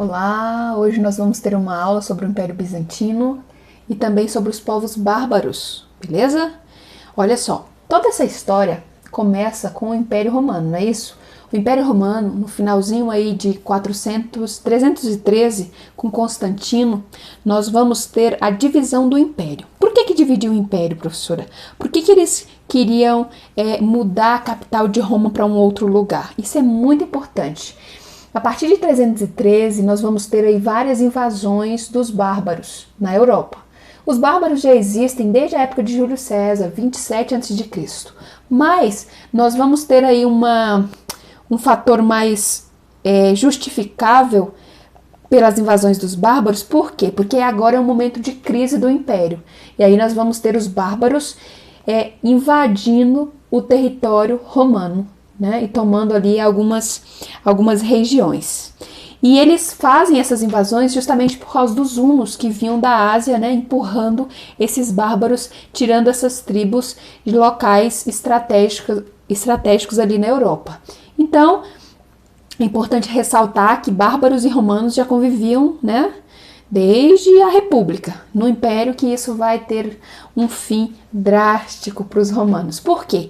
Olá, hoje nós vamos ter uma aula sobre o Império Bizantino e também sobre os povos bárbaros, beleza? Olha só, toda essa história começa com o Império Romano, não é isso? O Império Romano, no finalzinho aí de 313, com Constantino, nós vamos ter a divisão do Império. Por que dividiu o Império, professora? Por que eles queriam mudar a capital de Roma para um outro lugar? Isso é muito importante. A partir de 313, nós vamos ter aí várias invasões dos bárbaros na Europa. Os bárbaros já existem desde a época de Júlio César, 27 a.C. Mas nós vamos ter aí um fator mais justificável pelas invasões dos bárbaros. Por quê? Porque agora é um momento de crise do Império. E aí nós vamos ter os bárbaros invadindo o território romano, né, e tomando ali algumas regiões. E eles fazem essas invasões justamente por causa dos hunos que vinham da Ásia, né, empurrando esses bárbaros, tirando essas tribos de locais estratégicos ali na Europa. Então, é importante ressaltar que bárbaros e romanos já conviviam, né, desde a República. No Império que isso vai ter um fim drástico para os romanos. Por quê?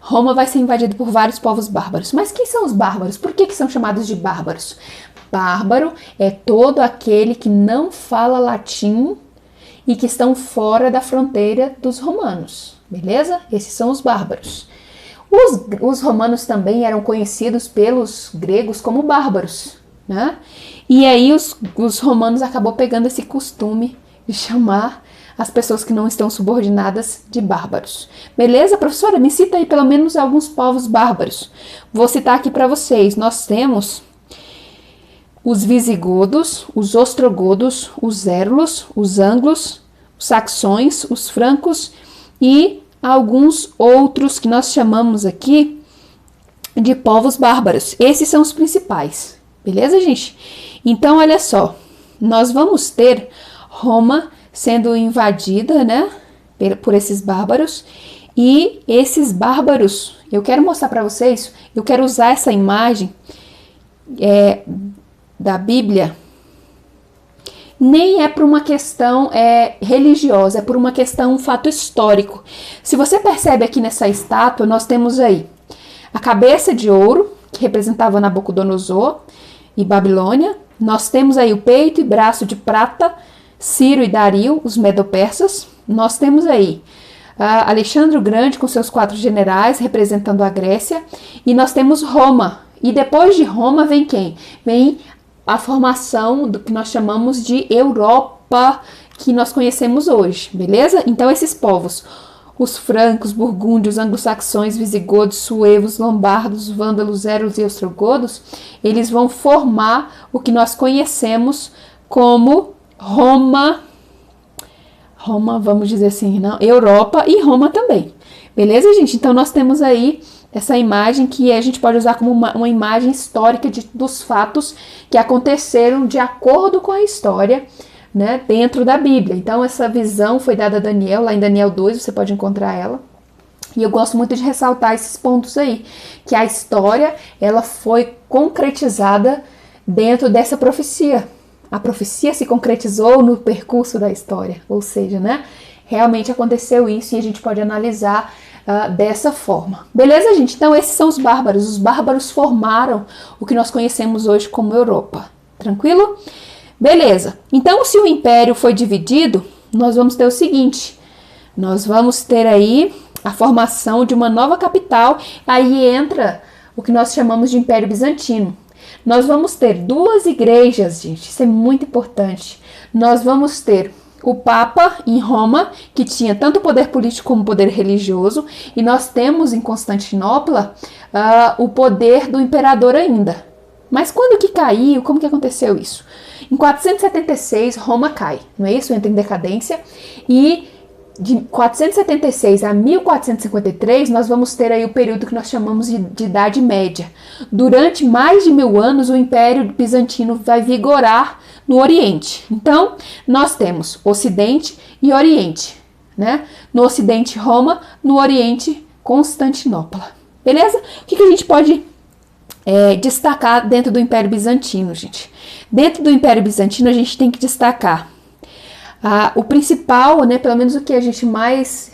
Roma vai ser invadida por vários povos bárbaros. Mas quem são os bárbaros? Por que são chamados de bárbaros? Bárbaro é todo aquele que não fala latim e que estão fora da fronteira dos romanos. Beleza? Esses são os bárbaros. Os romanos também eram conhecidos pelos gregos como bárbaros, né? E aí os romanos acabou pegando esse costume de chamar as pessoas que não estão subordinadas de bárbaros. Beleza, professora? Me cita aí pelo menos alguns povos bárbaros. Vou citar aqui para vocês. Nós temos os visigodos, os ostrogodos, os érlos, os ânglos, os saxões, os francos e alguns outros que nós chamamos aqui de povos bárbaros. Esses são os principais. Beleza, gente? Então, olha só. Nós vamos ter Roma sendo invadida, né, por esses bárbaros. E esses bárbaros, eu quero mostrar para vocês, eu quero usar essa imagem da Bíblia. Nem é por uma questão religiosa, é por uma questão, um fato histórico. Se você percebe aqui nessa estátua, nós temos aí a cabeça de ouro, que representava Nabucodonosor e Babilônia. Nós temos aí o peito e braço de prata, Ciro e Dario, os medo-persas. Nós temos aí Alexandre o Grande com seus 4 generais, representando a Grécia. E nós temos Roma. E depois de Roma vem quem? Vem a formação do que nós chamamos de Europa, que nós conhecemos hoje, beleza? Então esses povos, os francos, burgúndios, anglo-saxões, visigodos, suevos, lombardos, vândalos, érulos e ostrogodos, eles vão formar o que nós conhecemos como Roma, vamos dizer assim, não, Europa e Roma também. Beleza, gente? Então nós temos aí essa imagem que a gente pode usar como uma imagem histórica dos fatos que aconteceram de acordo com a história, né, dentro da Bíblia. Então essa visão foi dada a Daniel, lá em Daniel 2, você pode encontrar ela. E eu gosto muito de ressaltar esses pontos aí, que a história ela foi concretizada dentro dessa profecia. A profecia se concretizou no percurso da história, ou seja, né, realmente aconteceu isso e a gente pode analisar dessa forma. Beleza, gente? Então esses são os bárbaros. Os bárbaros formaram o que nós conhecemos hoje como Europa. Tranquilo? Beleza. Então se o império foi dividido, nós vamos ter o seguinte. Nós vamos ter aí a formação de uma nova capital. Aí entra o que nós chamamos de Império Bizantino. Nós vamos ter 2 igrejas, gente, isso é muito importante. Nós vamos ter o Papa em Roma, que tinha tanto poder político como poder religioso, e nós temos em Constantinopla o poder do imperador ainda. Mas quando que caiu? Como que aconteceu isso? Em 476, Roma cai, não é isso? Entra em decadência e de 476 a 1453, nós vamos ter aí o período que nós chamamos de Idade Média. Durante mais de 1000 anos, o Império Bizantino vai vigorar no Oriente. Então, nós temos Ocidente e Oriente, né? No Ocidente, Roma, no Oriente, Constantinopla. Beleza? O que a gente pode destacar dentro do Império Bizantino, gente. Dentro do Império Bizantino, a gente tem que destacar o principal, né, pelo menos o que a gente mais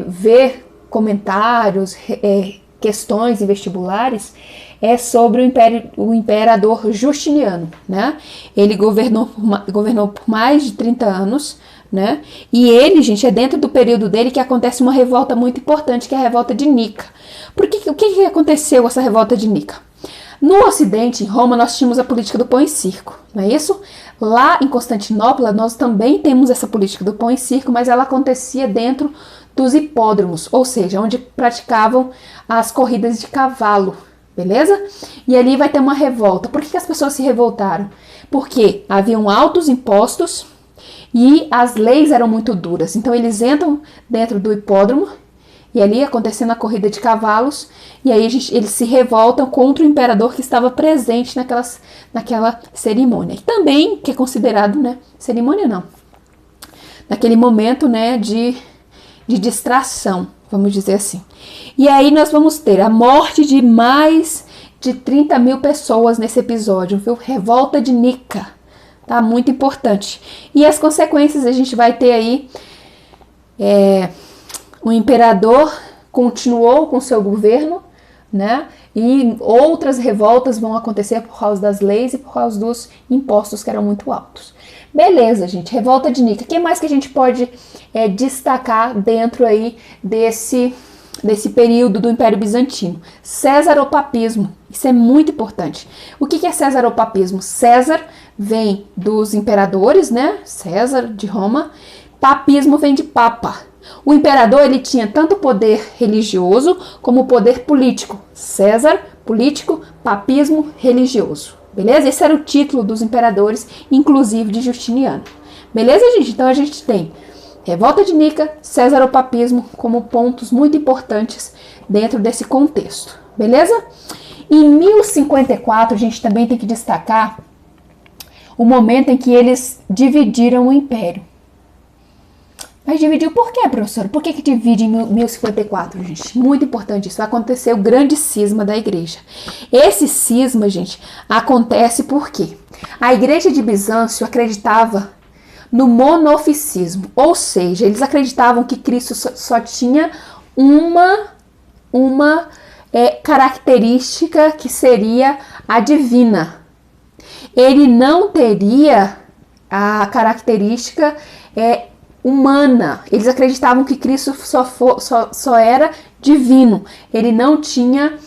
vê comentários, questões e vestibulares, é sobre o imperador Justiniano, né? Ele governou por mais de 30 anos, né? E ele, gente, é dentro do período dele que acontece uma revolta muito importante, que é a revolta de Nica. O que aconteceu com essa revolta de Nica? No Ocidente, em Roma, nós tínhamos a política do pão e circo, não é isso? Lá em Constantinopla, nós também temos essa política do pão e circo, mas ela acontecia dentro dos hipódromos, ou seja, onde praticavam as corridas de cavalo, beleza? E ali vai ter uma revolta. Por que as pessoas se revoltaram? Porque haviam altos impostos e as leis eram muito duras. Então eles entram dentro do hipódromo e ali acontecendo a corrida de cavalos, e aí eles se revoltam contra o imperador que estava presente naquela cerimônia. E também, que é considerado, né, cerimônia não, naquele momento, né, de distração, vamos dizer assim. E aí nós vamos ter a morte de mais de 30 mil pessoas nesse episódio, viu? Revolta de Nica, tá? Muito importante. E as consequências a gente vai ter aí, o imperador continuou com seu governo, né? E outras revoltas vão acontecer por causa das leis e por causa dos impostos que eram muito altos. Beleza, gente, revolta de Nica. O que mais que a gente pode destacar dentro aí desse período do Império Bizantino? Cesaropapismo. Isso é muito importante. O que é cesaropapismo? César vem dos imperadores, né? César de Roma. Papismo vem de papa. O imperador, ele tinha tanto poder religioso como poder político. César, político, papismo, religioso. Beleza? Esse era o título dos imperadores, inclusive de Justiniano. Beleza, gente? Então a gente tem revolta de Nica, cesaropapismo como pontos muito importantes dentro desse contexto. Beleza? Em 1054, a gente também tem que destacar o momento em que eles dividiram o império. Mas dividiu por quê, professora? Por que divide em 1054, gente? Muito importante isso. Vai acontecer o grande cisma da igreja. Esse cisma, gente, acontece porque a igreja de Bizâncio acreditava no monofisismo. Ou seja, eles acreditavam que Cristo só tinha uma característica que seria a divina. Ele não teria a característica humana. Eles acreditavam que Cristo só era divino. Ele não tinha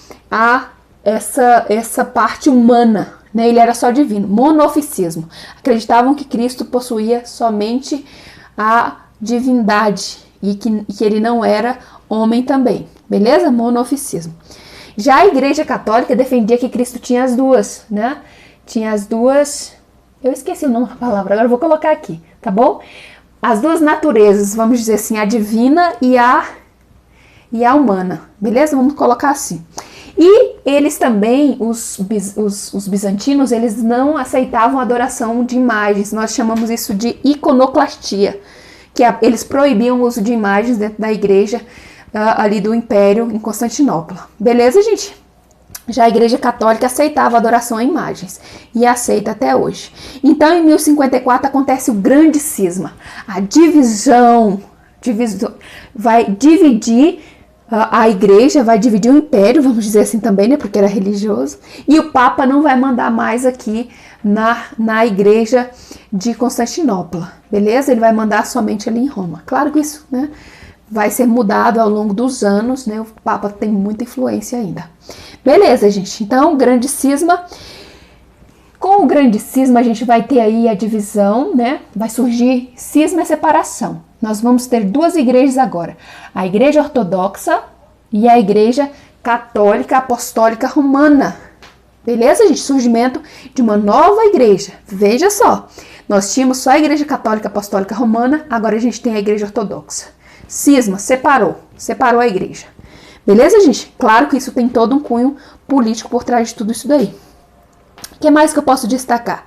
essa parte humana, né? Ele era só divino. Monofisismo. Acreditavam que Cristo possuía somente a divindade e que ele não era homem também. Beleza? Monofisismo. Já a Igreja Católica defendia que Cristo tinha as duas, né? Tinha as duas... Eu esqueci o nome da palavra, agora eu vou colocar aqui, tá bom? As duas naturezas, vamos dizer assim, a divina e a humana, beleza? Vamos colocar assim. E eles também, os bizantinos, eles não aceitavam a adoração de imagens. Nós chamamos isso de iconoclastia, que eles proibiam o uso de imagens dentro da igreja ali do Império em Constantinopla. Beleza, gente? Já a Igreja Católica aceitava a adoração a imagens e aceita até hoje. Então, em 1054 acontece o grande cisma. A divisão vai dividir a igreja, vai dividir o império, vamos dizer assim também, né, porque era religioso. E o Papa não vai mandar mais aqui na igreja de Constantinopla, beleza? Ele vai mandar somente ali em Roma. Claro que isso, né, vai ser mudado ao longo dos anos, né? O Papa tem muita influência ainda. Beleza, gente. Então, grande cisma. Com o grande cisma, a gente vai ter aí a divisão, né? Vai surgir cisma e separação. Nós vamos ter duas igrejas agora. A Igreja Ortodoxa e a Igreja Católica Apostólica Romana. Beleza, gente? Surgimento de uma nova igreja. Veja só. Nós tínhamos só a Igreja Católica Apostólica Romana, agora a gente tem a Igreja Ortodoxa. Cisma, separou a igreja. Beleza, gente? Claro que isso tem todo um cunho político por trás de tudo isso daí. O que mais que eu posso destacar?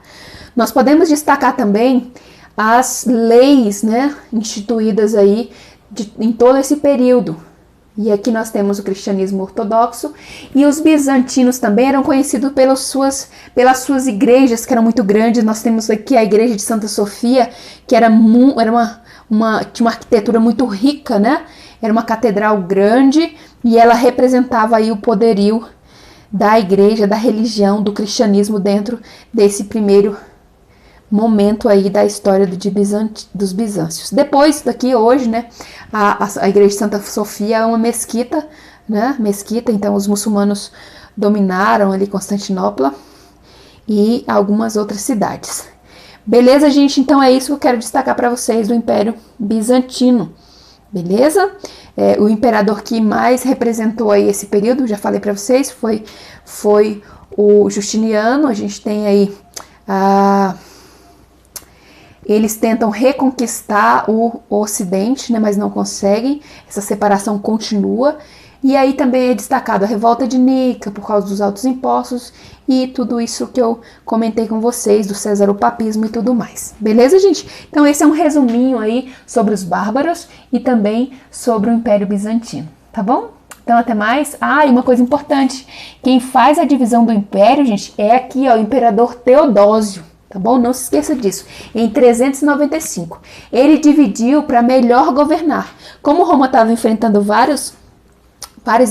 Nós podemos destacar também as leis, né, instituídas aí em todo esse período. E aqui nós temos o cristianismo ortodoxo, e os bizantinos também eram conhecidos pelas suas igrejas, que eram muito grandes. Nós temos aqui a igreja de Santa Sofia, que tinha uma arquitetura muito rica, né? Era uma catedral grande, e ela representava aí o poderio da igreja, da religião, do cristianismo dentro desse primeiro momento aí da história dos bizâncios. Depois daqui hoje, né, a igreja de Santa Sofia é uma mesquita, né, então os muçulmanos dominaram ali Constantinopla e algumas outras cidades. Beleza, gente? Então é isso que eu quero destacar para vocês do Império Bizantino. Beleza? O imperador que mais representou aí esse período, já falei para vocês, foi o Justiniano. A gente tem aí eles tentam reconquistar o Ocidente, né, mas não conseguem. Essa separação continua. E aí também é destacado a revolta de Nica por causa dos altos impostos e tudo isso que eu comentei com vocês, do cesaropapismo e tudo mais. Beleza, gente? Então esse é um resuminho aí sobre os bárbaros e também sobre o Império Bizantino, tá bom? Então até mais. E uma coisa importante, quem faz a divisão do Império, gente, é aqui, ó, o Imperador Teodósio. Tá bom? Não se esqueça disso. Em 395, ele dividiu para melhor governar. Como Roma estava enfrentando várias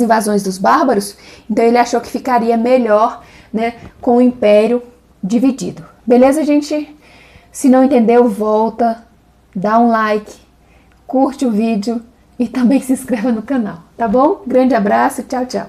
invasões dos bárbaros, então ele achou que ficaria melhor, né, com o império dividido. Beleza, gente? Se não entendeu, volta, dá um like, curte o vídeo e também se inscreva no canal, tá bom? Grande abraço, tchau, tchau.